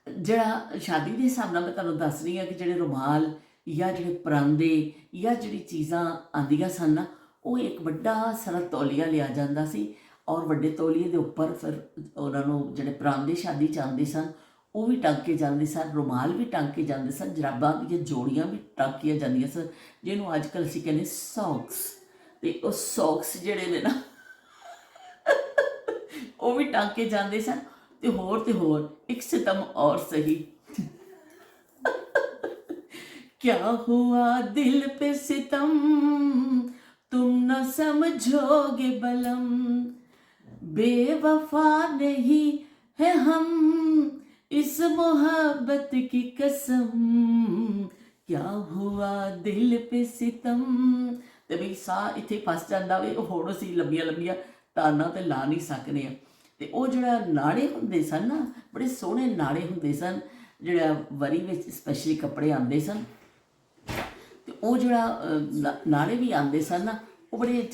ਜਿਹੜਾ ਸ਼ਾਦੀ ਦੇ ਹਿਸਾਬ ਨਾਲ ਮੈਂ ਤੁਹਾਨੂੰ ਦੱਸ ਰਹੀ ਹਾਂ ਕਿ ਜਿਹੜੇ ਰੁਮਾਲ ਜਾਂ ਜਿਹੜੇ ਪਰਾਂਦੇ ਜਾਂ ਜਿਹੜੀ ਚੀਜ਼ਾਂ ਆਉਂਦੀਆਂ ਸਨ ਨਾ, ਉਹ ਇੱਕ ਵੱਡਾ ਸਾਰਾ ਤੌਲੀਆ ਲਿਆ ਜਾਂਦਾ ਸੀ। ਔਰ ਵੱਡੇ ਤੌਲੀਏ ਦੇ ਉੱਪਰ ਫਿਰ ਉਹਨਾਂ ਨੂੰ ਜਿਹੜੇ ਪਰਾਂਦੇ ਸ਼ਾਦੀ 'ਚ ਆਉਂਦੇ ਸਨ ਉਹ ਵੀ ਟੰਗ ਕੇ ਜਾਂਦੇ ਸਨ, ਰੁਮਾਲ ਵੀ ਟੰਗ ਕੇ ਜਾਂਦੇ ਸਨ, ਜਰਾਬਾਂ ਦੀਆਂ ਜੋੜੀਆਂ ਵੀ ਟੰਗੀਆਂ ਜਾਂਦੀਆਂ ਸਨ, ਜਿਹਨੂੰ ਅੱਜ ਕੱਲ੍ਹ ਅਸੀਂ ਕਹਿੰਦੇ ਸੌਕਸ। ਤੇ ਉਹ ਸੌਕਸ ਜਿਹੜੇ ਨੇ ਨਾ ਉਹ ਵੀ ਟੰਗੇ ਜਾਂਦੇ ਸਨ। ਤੇ ਹੋਰ ਇੱਕ ਸਿਤਮ ਔਰ ਸਹੀ, क्या हुआ दिल पे सितम तुम न समझोगे बलम, बेवफा नहीं है हम इस मोहब्बत की कसम, क्या हुआ दिल पे सितम। ਤੇ ਵੀ ਸਾਹ ਇੱਥੇ ਫਸ ਜਾਂਦਾ ਵੇ। ਉਹ ਹੁਣ ਅਸੀਂ ਲੰਬੀਆਂ ਲੰਬੀਆਂ ਤਾਨਾਂ ਤੇ ਲਾ ਨਹੀਂ ਸਕਦੇ ਆ। ਤੇ ਉਹ ਜਿਹੜਾ ਨਾੜੇ ਹੁੰਦੇ ਸਨ ਨਾ, ਬੜੇ ਸੋਹਣੇ ਨਾੜੇ ਹੁੰਦੇ ਸਨ, ਜਿਹੜਾ ਵਰੀ ਵਿੱਚ ਸਪੈਸ਼ਲੀ ਕੱਪੜੇ ਆਉਂਦੇ ਸਨ। ਤੇ ਉਹ ਜਿਹੜਾ ਨਾੜੇ ਵੀ ਆਉਂਦੇ ਸਨ ਨਾ, ਉਹ ਬੜੇ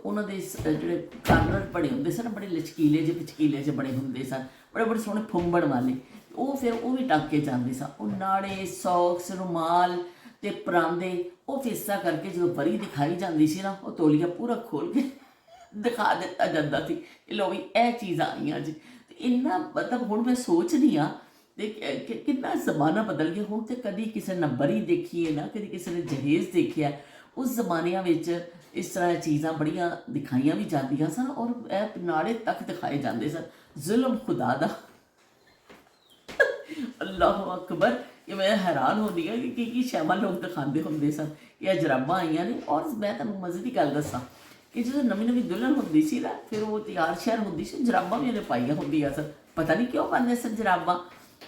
ਉਹਨਾਂ ਦੇ ਜਿਹੜੇ ਕਾਰਨਰ ਬਣੇ ਹੁੰਦੇ ਸਨ, ਬੜੇ ਲਚਕੀਲੇ ਜਿਹੇ ਬਣੇ ਹੁੰਦੇ ਸਨ, ਬੜੇ ਸੋਹਣੇ ਫੁੰਬਣ ਵਾਲੇ। ਉਹ ਫਿਰ ਉਹ ਵੀ ਟੰਗ ਕੇ ਜਾਂਦੇ ਸਨ। ਉਹ ਨਾੜੇ, ਸੌਕਸ, ਰੁਮਾਲ ਤੇ ਪਰਾਂਦੇ, ਉਹ ਫੇਸਾ ਕਰਕੇ ਜਦੋਂ ਵਰੀ ਦਿਖਾਈ ਜਾਂਦੀ ਸੀ ਨਾ, ਉਹ ਤੋਲੀਆ ਪੂਰਾ ਖੋਲ ਕੇ ਦਿਖਾ ਦਿੱਤਾ ਜਾਂਦਾ ਸੀ ਕਿ ਲੋ ਵੀ ਇਹ ਚੀਜ਼ਾਂ ਆਈਆਂ ਜੀ। ਤੇ ਇੰਨਾ ਮਤਲਬ ਹੁਣ ਮੈਂ ਸੋਚਦੀ ਹਾਂ ਤੇ ਕਿੰਨਾ ਜ਼ਮਾਨਾ ਬਦਲ ਗਿਆ। ਹੁਣ ਤੇ ਕਦੀ ਕਿਸੇ ਨੇ ਬਰੀ ਦੇਖੀ ਹੈ ਨਾ, ਕਦੀ ਕਿਸੇ ਨੇ ਜਹੇਜ਼ ਦੇਖਿਆ। ਉਸ ਜ਼ਮਾਨਿਆਂ ਵਿੱਚ ਇਸ ਤਰ੍ਹਾਂ ਚੀਜ਼ਾਂ ਬੜੀਆਂ ਦਿਖਾਈਆਂ ਵੀ ਜਾਂਦੀਆਂ ਸਨ ਔਰ ਇਹ ਨਾੜੇ ਤੱਕ ਦਿਖਾਏ ਜਾਂਦੇ ਸਨ। ਜ਼ੁਲਮ ਖੁਦਾ ਦਾ, ਅੱਲਾਹੁ ਅਕਬਰ। ਕਿ ਮੈਂ ਹੈਰਾਨ ਹੁੰਦੀ ਹਾਂ ਕਿ ਕੀ ਸ਼ੈਮਾ ਲੋਕ ਦਿਖਾਉਂਦੇ ਹੁੰਦੇ ਸਨ ਕਿ ਇਹ ਜਰਾਬਾਂ ਆਈਆਂ ਨੇ। ਔਰ ਮੈਂ ਤੁਹਾਨੂੰ ਮਜ਼ੇ ਦੀ ਗੱਲ ਦੱਸਾਂ ਕਿ ਜਦੋਂ ਨਵੀਂ ਦੁਲਹਨ ਹੁੰਦੀ ਸੀ ਨਾ, ਫਿਰ ਉਹ ਤਿਆਰ ਸ਼ਿਆਰ ਹੁੰਦੀ ਸੀ, ਜਰਾਬਾਂ ਵੀ ਉਹਨੇ ਪਾਈਆਂ ਹੁੰਦੀਆਂ ਸਨ। ਪਤਾ ਨਹੀਂ ਕਿਉਂ ਪਾਉਂਦੇ ਸਨ ਜਰਾਬਾਂ,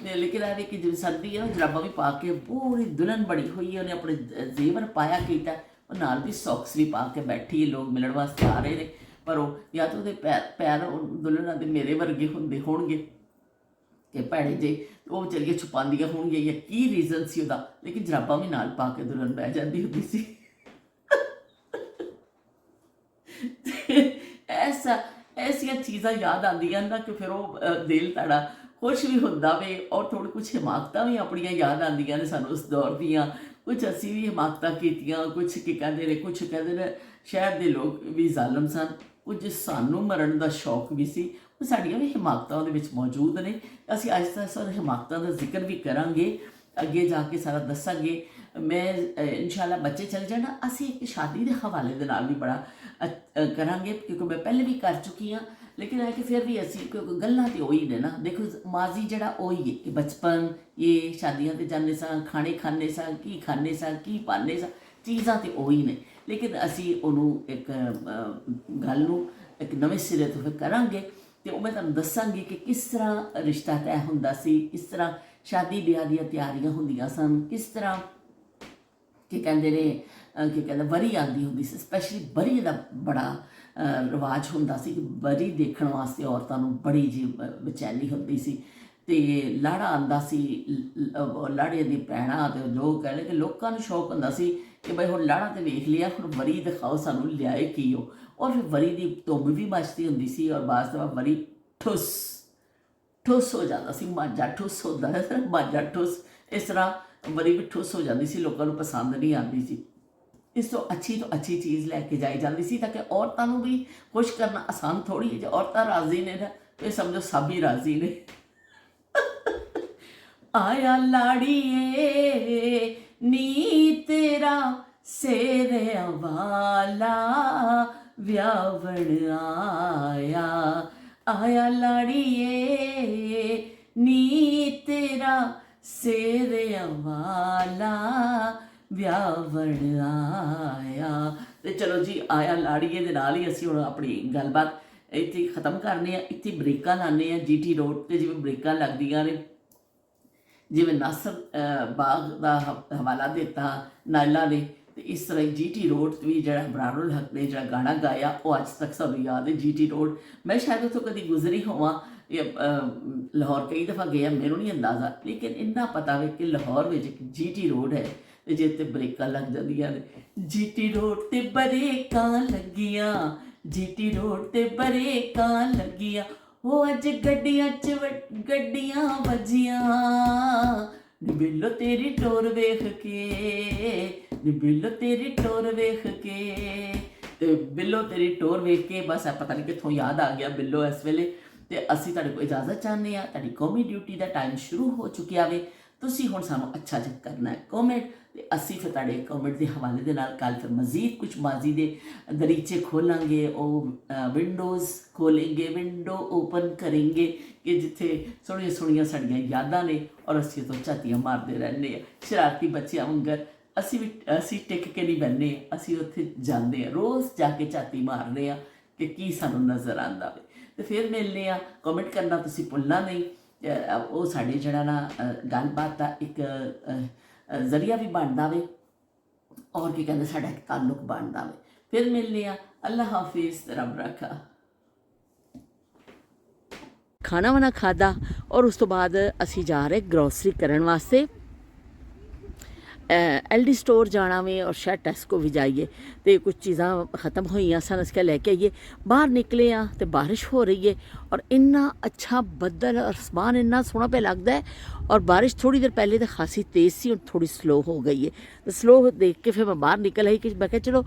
ਲੇਕਿਨ ਇਹ ਕਿ ਜਿਵੇਂ ਸਰਦੀ ਹੈ ਨਾ, ਜਰਾਬਾਂ ਵੀ ਪਾ ਕੇ ਪੂਰੀ ਦੁਲਹਨ ਬਣੀ ਹੋਈ ਹੈ, ਉਹਨੇ ਆਪਣੇ ਜ਼ੇਵਰ ਪਾਇਆ ਕੀਤਾ, ਉਹ ਨਾਲ ਵੀ ਸੌਕਸ ਵੀ ਪਾ ਕੇ ਬੈਠੀ ਹੈ। ਲੋਕ ਮਿਲਣ ਵਾਸਤੇ ਆ ਰਹੇ ਨੇ, ਪਰ ਉਹ ਜਾਂ ਤਾਂ ਉਹਦੇ ਪੈਰ ਦੁਲਹਨਾਂ ਦੇ ਮੇਰੇ ਵਰਗੇ ਹੁੰਦੇ ਹੋਣਗੇ ਕਿ ਭੈੜੇ ਜੇ, ਉਹ ਵਿਚਾਰੀਆਂ ਛੁਪਾਉਂਦੀਆਂ ਹੋਣਗੀਆਂ ਜਾਂ ਕੀ ਰੀਜ਼ਨ ਸੀ ਉਹਦਾ, ਲੇਕਿਨ ਜਰਾਬਾਂ ਵੀ ਨਾਲ ਪਾ ਕੇ ਦੁਲਹਨ ਬਹਿ ਜਾਂਦੀ ਹੁੰਦੀ ਸੀ। ਐਸੀਆਂ ਚੀਜ਼ਾਂ ਯਾਦ ਆਉਂਦੀਆਂ ਨਾ ਕਿ ਫਿਰ ਉਹ ਦਿਲ ਤੁਹਾਡਾ ਖੁਸ਼ ਵੀ ਹੁੰਦਾ ਵੇ ਔਰ ਥੋੜ੍ਹੀ ਕੁਛ ਹਿਮਾਕਤਾਂ ਵੀ ਆਪਣੀਆਂ ਯਾਦ ਆਉਂਦੀਆਂ ਨੇ ਸਾਨੂੰ ਉਸ ਦੌਰ ਦੀਆਂ। ਕੁਛ ਅਸੀਂ ਵੀ ਹਿਮਾਕਤਾਂ ਕੀਤੀਆਂ, ਕੁਛ ਕੀ ਕਹਿੰਦੇ ਨੇ ਸ਼ਹਿਰ ਦੇ ਲੋਕ ਵੀ ਜ਼ਾਲਮ ਸਨ, ਕੁਝ ਸਾਨੂੰ ਮਰਨ ਦਾ ਸ਼ੌਕ ਵੀ ਸੀ। ਉਹ ਸਾਡੀਆਂ ਵੀ ਹਿਮਾਕਤਾਂ ਉਹਦੇ ਵਿੱਚ ਮੌਜੂਦ ਨੇ। ਅਸੀਂ ਅੱਜ ਤੱਕ ਹਿਮਾਕਤਾਂ ਦਾ ਜ਼ਿਕਰ ਵੀ ਕਰਾਂਗੇ, ਅੱਗੇ ਜਾ ਕੇ ਸਾਰਾ ਦੱਸਾਂਗੇ। ਮੈਂ ਇਨਸ਼ਾਅੱਲਾ ਬੱਚੇ ਚਲੇ ਜਾਣਾ, ਅਸੀਂ ਇੱਕ ਸ਼ਾਦੀ ਦੇ ਹਵਾਲੇ ਦੇ ਨਾਲ ਵੀ ਬੜਾ ਕਰਾਂਗੇ, ਕਿਉਂਕਿ ਮੈਂ ਪਹਿਲੇ ਵੀ ਕਰ ਚੁੱਕੀ ਹਾਂ। ਲੇਕਿਨ ਹੈ ਕਿ ਫਿਰ ਵੀ ਅਸੀਂ ਕਿਉਂਕਿ ਗੱਲਾਂ ਤਾਂ ਉਹੀ ਨੇ ਨਾ। ਦੇਖੋ ਮਾਜ਼ੀ ਜਿਹੜਾ ਉਹੀ ਹੈ ਕਿ ਬਚਪਨ, ਇਹ ਸ਼ਾਦੀਆਂ 'ਤੇ ਜਾਂਦੇ ਸਾਂ, ਖਾਣੇ ਖਾਂਦੇ ਸਾਂ, ਕੀ ਖਾਂਦੇ ਸਾਂ, ਕੀ ਪਾਉਂਦੇ ਸਾਂ, ਚੀਜ਼ਾਂ ਤਾਂ ਉਹੀ ਨੇ। ਲੇਕਿਨ ਅਸੀਂ ਉਹਨੂੰ ਇੱਕ ਗੱਲ ਨੂੰ ਇੱਕ ਨਵੇਂ ਸਿਰੇ ਤੋਂ ਫਿਰ ਕਰਾਂਗੇ ਤੇ ਉਹ ਮੈਂ ਤੁਹਾਨੂੰ ਦੱਸਾਂਗੀ ਕਿ ਕਿਸ ਤਰ੍ਹਾਂ ਰਿਸ਼ਤਾ ਤੈਅ ਹੁੰਦਾ ਸੀ, ਕਿਸ ਤਰ੍ਹਾਂ ਸ਼ਾਦੀ ਵਿਆਹ ਦੀਆਂ ਤਿਆਰੀਆਂ ਹੁੰਦੀਆਂ ਸਨ, ਕਿਸ ਤਰ੍ਹਾਂ ਕੀ ਕਹਿੰਦੇ ਵਰੀ ਆਉਂਦੀ ਹੁੰਦੀ ਸੀ। ਸਪੈਸ਼ਲੀ ਬਰੀ ਦਾ ਬੜਾ ਰਿਵਾਜ ਹੁੰਦਾ ਸੀ ਕਿ ਬਰੀ ਦੇਖਣ ਵਾਸਤੇ ਔਰਤਾਂ ਨੂੰ ਬੜੀ ਜੀ ਬੇਚੈਨੀ ਹੁੰਦੀ ਸੀ। ਤੇ ਲਾੜਾ ਆਉਂਦਾ ਸੀ, ਲਾੜੇ ਦੀ ਭੈਣਾਂ ਤੇ ਲੋਕ ਕਹਿੰਦੇ ਕਿ ਲੋਕਾਂ ਨੂੰ ਸ਼ੌਕ ਹੁੰਦਾ ਸੀ ਕਿ ਬਈ ਹੁਣ ਲਾੜਾ ਤੇ ਵੇਖ ਲਿਆ, ਹੁਣ ਵਰੀ ਦਿਖਾਓ ਸਾਨੂੰ ਲਿਆਏ ਕੀ ਉਹ। ਔਰ ਫਿਰ ਵਰੀ ਦੀ ਧੁੰਮ ਵੀ ਮੱਚਦੀ ਹੁੰਦੀ ਸੀ ਔਰ ਬਾਅਦ ਦਫਾ ਵਰੀ ਠੁੱਸ ਹੋ ਜਾਂਦਾ ਸੀ। ਮਾਂਜਾ ਠੁੱਸ ਹੁੰਦਾ ਹੈ, ਮਾਂਜਾ ਠੁੱਸ, ਇਸ ਤਰ੍ਹਾਂ ਵਰੀ ਵੀ ਠੁੱਸ ਹੋ ਜਾਂਦੀ ਸੀ, ਲੋਕਾਂ ਨੂੰ ਪਸੰਦ ਨਹੀਂ ਆਉਂਦੀ ਸੀ। ਇਸ ਤੋਂ ਅੱਛੀ ਚੀਜ਼ ਲੈ ਕੇ ਜਾਈ ਜਾਂਦੀ ਸੀ ਤਾਂ ਕਿ ਔਰਤਾਂ ਨੂੰ ਵੀ ਖੁਸ਼ ਕਰਨਾ ਆਸਾਨ ਥੋੜ੍ਹੀ ਹੈ। ਜੇ ਔਰਤਾਂ ਰਾਜ਼ੀ ਨੇ ਨਾ ਇਹ ਸਮਝੋ ਸਭ ਹੀ ਰਾਜ਼ੀ ਨੇ। ਆਇਆ ਲਾੜੀਏ ਨੀ ਤੇਰਾ ਸੇਰਿਆਂ ਵਾਲਾ ਵਿਆਵਣ ਆਇਆ ਲਾੜੀਏ ਨੀ ਤੇਰਾ ਸੇਰਿਆਂ ਵਾਲਾ ਵਿਆਵਣ ਆਇਆ। ਤੇ ਚਲੋ ਜੀ, ਆਇਆ ਲਾੜੀਏ ਦੇ ਨਾਲ ਹੀ ਅਸੀਂ ਹੁਣ ਆਪਣੀ ਗੱਲਬਾਤ ਇੱਥੇ ਖਤਮ ਕਰਨੇ ਆ। ਇੱਥੇ ਬ੍ਰੇਕਾਂ ਲਾਉਂਦੇ ਆ GT ਰੋਡ 'ਤੇ, ਜਿਵੇਂ ਬ੍ਰੇਕਾਂ ਲੱਗਦੀਆਂ ਨੇ, ਜਿਵੇਂ ਨਾਸਰ ਬਾਗ ਦਾ ਹਵਾਲਾ ਦਿੱਤਾ ਨਾਇਲਾ ਨੇ, ਤੇ ਇਸ ਤਰ੍ਹਾਂ ਹੀ GT ਰੋਡ 'ਤੇ ਵੀ ਜਿਹੜਾ ਬਰਾਰੁਲ ਹਕ ਨੇ ਜਿਹੜਾ ਗਾਣਾ ਗਾਇਆ ਉਹ ਅੱਜ ਤੱਕ ਸਾਨੂੰ ਯਾਦ ਹੈ। GT ਰੋਡ ਮੈਂ ਸ਼ਾਇਦ ਉੱਥੋਂ ਕਦੀ ਗੁਜ਼ਰੀ ਹੋਵਾਂ, ਲਾਹੌਰ ਕਈ ਦਫਾ ਗਿਆ, ਮੈਨੂੰ ਨਹੀਂ ਅੰਦਾਜ਼ਾ, ਲੇਕਿਨ ਇੰਨਾ ਪਤਾ ਵੇ ਕਿ ਲਾਹੌਰ ਵਿੱਚ ਇੱਕ GT ਰੋਡ ਹੈ ਤੇ ਜਿੱਥੇ ਬ੍ਰੇਕਾਂ ਲੱਗ ਜਾਂਦੀਆਂ ਨੇ। GT ਰੋਡ 'ਤੇ ਬ੍ਰੇਕਾਂ ਲੱਗੀਆਂ, GT ਰੋਡ 'ਤੇ ਬ੍ਰੇਕਾਂ ਲੱਗੀਆਂ, ਉਹ ਅੱਜ ਗੱਡੀਆਂ 'ਚ ਗੱਡੀਆਂ ਵੱਜੀਆਂ, ਨੀ ਬਿੱਲੋ ਤੇਰੀ ਟੋਰ ਵੇਖ ਕੇ, ਨੀ ਬਿੱਲੋ ਤੇਰੀ ਟੋਰ ਵੇਖ ਕੇ। ਤੇ ਬਿੱਲੋ ਤੇਰੀ ਟੋਰ ਵੇਖ ਕੇ ਬਸ ਪਤਾ ਨਹੀਂ ਕਿੱਥੋਂ ਯਾਦ ਆ ਗਿਆ ਬਿੱਲੋ ਇਸ ਵੇਲੇ। ਤੇ ਅਸੀਂ ਤੁਹਾਡੇ ਕੋਲ ਇਜਾਜ਼ਤ ਚਾਹੁੰਦੇ ਹਾਂ। ਤੁਹਾਡੀ ਕੌਮੀ ਡਿਊਟੀ ਦਾ ਟਾਈਮ ਸ਼ੁਰੂ ਹੋ ਚੁੱਕਿਆ ਵੇ। ਤੁਸੀਂ ਹੁਣ ਸਾਨੂੰ ਅੱਛਾ ਜਿਹਾ ਕਰਨਾ ਹੈ ਕਮੈਂਟ, ਤੇ ਅਸੀਂ ਫਿਰ ਤੁਹਾਡੇ ਕਮੈਂਟ ਦੇ ਹਵਾਲੇ ਦੇ ਨਾਲ ਕੱਲ੍ਹ ਫਿਰ ਮਜ਼ੀਦ ਕੁਝ ਮਾਜ਼ੀ ਦੇ ਦਰੀਚੇ ਖੋਲਾਂਗੇ, ਉਹ ਵਿੰਡੋਜ਼ ਖੋਲेंगे, ਵਿੰਡੋ ਓਪਨ ਕਰਾਂਗੇ ਕਿ ਜਿੱਥੇ ਸੋਹਣੀਆਂ ਸੋਹਣੀਆਂ ਸਾਡੀਆਂ ਯਾਦਾਂ ਨੇ ਔਰ ਅਸੀਂ ਤੋਂ ਝਾਤੀਆਂ ਮਾਰਦੇ ਰਹਿੰਦੇ ਹਾਂ ਸ਼ਰਾਰਤੀ ਬੱਚਿਆਂ ਵਾਂਗਰ। ਅਸੀਂ ਟਿਕ ਕੇ ਨਹੀਂ ਬਹਿੰਦੇ, ਅਸੀਂ ਉੱਥੇ ਜਾਂਦੇ ਹਾਂ, ਰੋਜ਼ ਜਾ ਕੇ ਝਾਤੀ ਮਾਰਦੇ ਹਾਂ ਕਿ ਕੀ ਸਾਨੂੰ ਨਜ਼ਰ ਆਉਂਦਾ ਵੇ। ਤੇ ਫਿਰ ਮਿਲਦੇ ਹਾਂ, ਕਮੈਂਟ ਕਰਨਾ ਤੁਸੀਂ ਭੁੱਲਣਾ ਨਹੀਂ। ਉਹ ਸਾਡੇ ਜਿਹੜਾ ਨਾ ਗੱਲਬਾਤ ਦਾ ਇੱਕ ਜ਼ਰੀਆ ਵੀ ਬਣਦਾ ਵੇ ਔਰ ਕੀ ਕਹਿੰਦੇ ਸਾਡਾ ਇੱਕ ਤਾਲੁਕ ਬਣਦਾ ਵੇ। ਫਿਰ ਮਿਲਦੇ ਹਾਂ, ਅੱਲਾ ਹਾਫਿਜ਼, ਰੱਬ ਰੱਖਾ। ਖਾਣਾ ਵਾਣਾ ਖਾਦਾ ਔਰ ਉਸ ਤੋਂ ਬਾਅਦ ਅਸੀਂ ਜਾ ਰਹੇ ਗਰੋਸਰੀ ਕਰਨ ਵਾਸਤੇ। LD ਸਟੋਰ ਜਾਣਾ ਵੇ ਔਰ ਸ਼ਾਇਦ ਟੈਸਕੋ ਵੀ ਜਾਈਏ, ਤੇ ਕੁਝ ਚੀਜ਼ਾਂ ਖਤਮ ਹੋਈਆਂ ਸਨ, ਅਸੀਂ ਲੈ ਕੇ ਆਈਏ। ਬਾਹਰ ਨਿਕਲੇ ਆ ਤੇ ਬਾਰਿਸ਼ ਹੋ ਰਹੀ ਹੈ ਔਰ ਇੰਨਾ ਅੱਛਾ ਬੱਦਲ ਔਰ ਅਸਮਾਨ ਇੰਨਾ ਸੋਹਣਾ ਪਿਆ ਲੱਗਦਾ ਹੈ। ਔਰ ਬਾਰਿਸ਼ ਥੋੜੀ ਦੇਰ ਪਹਿਲੇ ਤਾਂ ਖਾਸੀ ਤੇਜ਼ ਸੀ, ਹੁਣ ਥੋੜੀ ਸਲੋ ਹੋ ਗਈ ਹੈ। ਤੇ ਸਲੋ ਦੇਖ ਕੇ ਫਿਰ ਮੈਂ ਬਾਹਰ ਨਿਕਲ ਆਈ ਕਿ ਮੈਂ ਕਿਹਾ ਚਲੋ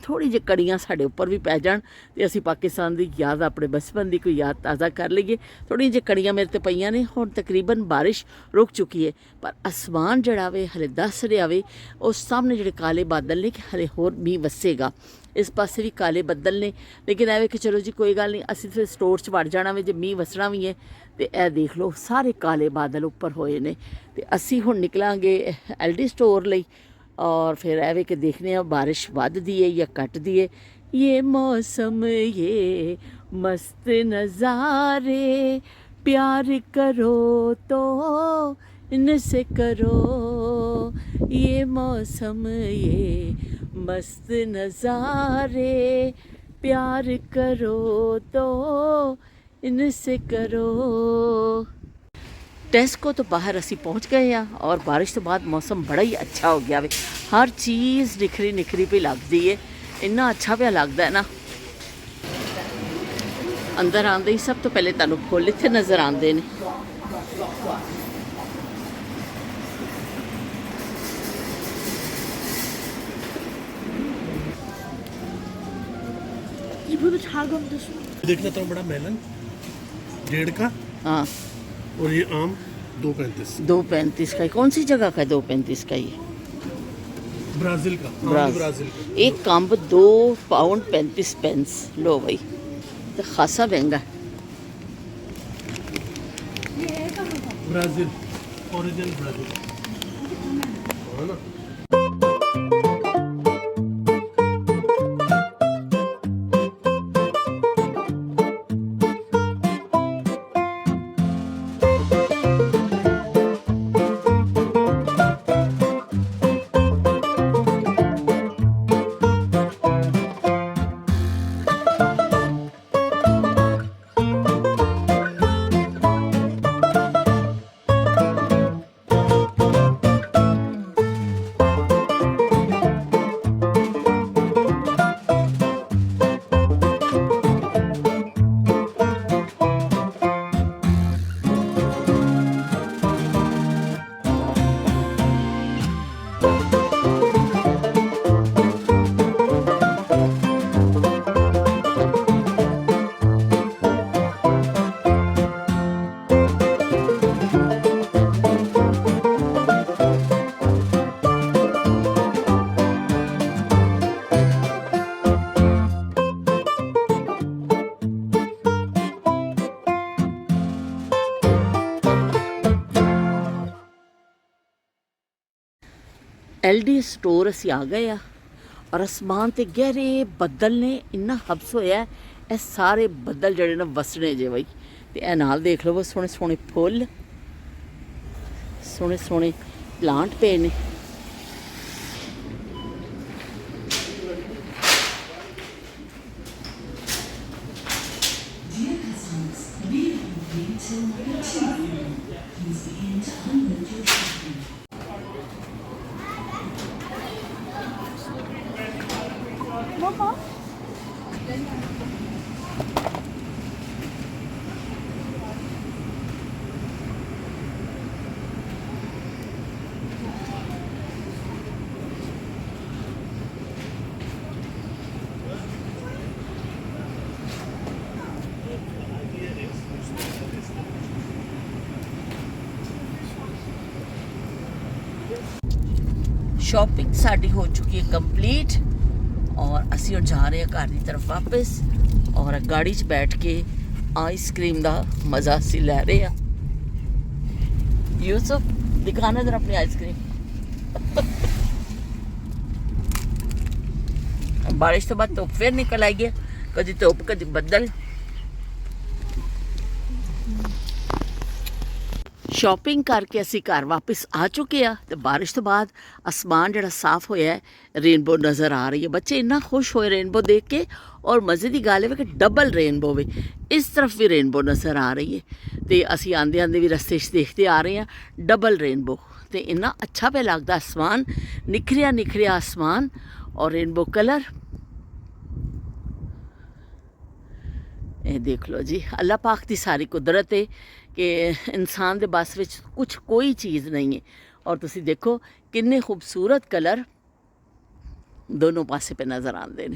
ਥੋੜੀ ਜਿਹੀ ਕੜੀਆਂ ਸਾਡੇ ਉੱਪਰ ਵੀ ਪੈ ਜਾਣ ਤੇ ਅਸੀਂ ਪਾਕਿਸਤਾਨ ਦੀ ਯਾਦ, ਆਪਣੇ ਬਚਪਨ ਦੀ ਕੋਈ ਯਾਦ ਤਾਜ਼ਾ ਕਰ ਲਈਏ। ਥੋੜ੍ਹੀਆਂ ਜਿਹੀ ਕੜੀਆਂ ਮੇਰੇ 'ਤੇ ਪਈਆਂ ਨੇ। ਹੁਣ ਤਕਰੀਬਨ ਬਾਰਿਸ਼ ਰੁਕ ਚੁੱਕੀ ਹੈ, ਪਰ ਅਸਮਾਨ ਜਿਹੜਾ ਵੇ ਹਲੇ ਦੱਸ ਰਿਹਾ ਵੇ, ਉਸ ਸਾਹਮਣੇ ਜਿਹੜੇ ਕਾਲੇ ਬਾਦਲ ਨੇ ਕਿ ਹਲੇ ਹੋਰ ਮੀਂਹ ਵਸੇਗਾ। ਇਸ ਪਾਸੇ ਵੀ ਕਾਲੇ ਬੱਦਲ ਨੇ, ਲੇਕਿਨ ਐਵੇਂ ਕਿ ਚਲੋ ਜੀ ਕੋਈ ਗੱਲ ਨਹੀਂ, ਅਸੀਂ ਫਿਰ ਸਟੋਰ 'ਚ ਵੜ ਜਾਣਾ ਵੇ ਜੇ ਮੀਂਹ ਵਸਣਾ ਵੀ ਹੈ। ਤੇ ਇਹ ਦੇਖ ਲਓ ਸਾਰੇ ਕਾਲੇ ਬਾਦਲ ਉੱਪਰ ਹੋਏ ਨੇ ਤੇ ਅਸੀਂ ਹੁਣ ਨਿਕਲਾਂਗੇ LD ਸਟੋਰ ਲਈ। और फिर ऐवे के देखने बारिश बढ़ती है या घटती है। ये मौसम ये मस्त नज़ारे, प्यार करो तो इनसे करो। ये मौसम ये मस्त नज़ारे, प्यार करो तो इनसे करो। ਟੈਸਕੋ ਤੋਂ ਬਾਹਰ ਅਸੀਂ ਪਹੁੰਚ ਗਏ ਆ ਔਰ ਬਾਰਿਸ਼ ਤੋਂ ਬਾਅਦ ਮੌਸਮ ਬੜਾ ਹੀ ਅੱਛਾ ਹੋ ਗਿਆ ਵੇ। ਹਰ ਚੀਜ਼ ਨਿਖਰੀ ਨਿਖਰੀ ਪਈ ਲੱਗਦੀ ਏ, ਇੰਨਾ ਅੱਛਾ ਪਿਆ ਲੱਗਦਾ ਹੈ ਨਾ। ਅੰਦਰ ਆਉਂਦੇ ਹੀ ਸਭ ਤੋਂ ਪਹਿਲੇ ਤੁਹਾਨੂੰ ਫੁੱਲ ਇੱਥੇ ਨਜ਼ਰ ਆਉਂਦੇ ਨੇ। देखना तो बड़ा मेलन 1.5 का, हाँ, और ये आम 2.35। 2.35 का। कौन सी जगह का 2.35 का? ये ब्राज़ील का, आम भी ब्राज़ील का। एक कम्ब 2 पाउंड 35 पेंस। लो भाई, तो खासा महंगा है। ब्राज़ील, ओरिजिनल ब्राज़ील, है ना। LD ਸਟੋਰ ਅਸੀਂ ਆ ਗਏ ਆ ਔਰ ਅਸਮਾਨ ਤੇ ਗਹਿਰੇ ਬੱਦਲ ਨੇ, ਇੰਨਾ ਹਬਸ ਹੋਇਆ। ਇਹ ਸਾਰੇ ਬੱਦਲ ਜਿਹੜੇ ਨੇ ਵਸਣੇ ਜੇ ਬਈ। ਤੇ ਇਹ ਨਾਲ ਦੇਖ ਲਓ ਸੋਹਣੇ ਸੋਹਣੇ ਫੁੱਲ, ਸੋਹਣੇ ਸੋਹਣੇ ਪਲਾਂਟ ਪਏ ਨੇ। ਸ਼ਾਪਿੰਗ ਸਾਡੀ ਹੋ ਚੁੱਕੀ ਹੈ ਕੰਪਲੀਟ ਔਰ ਅਸੀਂ ਹੁਣ ਜਾ ਰਹੇ ਹਾਂ ਘਰ ਦੀ ਤਰਫ ਵਾਪਸ ਔਰ ਗਾੜੀ 'ਚ ਬੈਠ ਕੇ ਆਈਸਕ੍ਰੀਮ ਦਾ ਮਜ਼ਾ ਅਸੀਂ ਲੈ ਰਹੇ ਹਾਂ। ਯੂਸਫ ਦਿਖਾਣਾ ਜਰਾ ਆਪਣੀ ਆਈਸਕ੍ਰੀਮ। ਬਾਰਿਸ਼ ਤੋਂ ਬਾਅਦ ਧੁੱਪ ਫਿਰ ਨਿਕਲ ਆਈ ਹੈ, ਕਦੀ ਧੁੱਪ ਕਦੀ ਬੱਦਲ। ਸ਼ਾਪਿੰਗ ਕਰਕੇ ਅਸੀਂ ਘਰ ਵਾਪਸ ਆ ਚੁੱਕੇ ਆ ਤੇ ਬਾਰਿਸ਼ ਤੋਂ ਬਾਅਦ ਅਸਮਾਨ ਜਿਹੜਾ ਸਾਫ਼ ਹੋਇਆ ਹੈ, ਰੇਨਬੋ ਨਜ਼ਰ ਆ ਰਹੀ ਹੈ। ਬੱਚੇ ਇੰਨਾ ਖੁਸ਼ ਹੋਏ ਰੇਨਬੋ ਦੇਖ ਕੇ ਔਰ ਮਜ਼ੇ ਦੀ ਗੱਲ ਹੈ ਕਿ ਡਬਲ ਰੇਨਬੋ ਵੇ, ਇਸ ਤਰਫ ਵੀ ਰੇਨਬੋ ਨਜ਼ਰ ਆ ਰਹੀ ਹੈ ਤੇ ਅਸੀਂ ਆਂਦੇ ਆਂਦੇ ਵੀ ਰਸਤੇ 'ਚ ਦੇਖਦੇ ਆ ਰਹੇ ਹਾਂ ਡਬਲ ਰੇਨਬੋ ਤੇ ਇੰਨਾ ਅੱਛਾ ਪਿਆ ਲੱਗਦਾ ਅਸਮਾਨ, ਨਿਖਰਿਆ ਨਿਖਰਿਆ ਅਸਮਾਨ ਔਰ ਰੇਨਬੋ ਕਲਰ। ਇਹ ਦੇਖ ਲਓ ਜੀ, ਅੱਲਾਹ ਪਾਕ ਦੀ ਸਾਰੀ ਕੁਦਰਤ ਹੈ ਕਿ ਇਨਸਾਨ ਦੇ ਬਸ ਵਿੱਚ ਕੁਛ ਕੋਈ ਚੀਜ਼ ਨਹੀਂ ਹੈ। ਔਰ ਤੁਸੀਂ ਦੇਖੋ ਕਿੰਨੇ ਖੂਬਸੂਰਤ ਕਲਰ ਦੋਨੋਂ ਪਾਸੇ 'ਤੇ ਨਜ਼ਰ ਆਉਂਦੇ ਨੇ।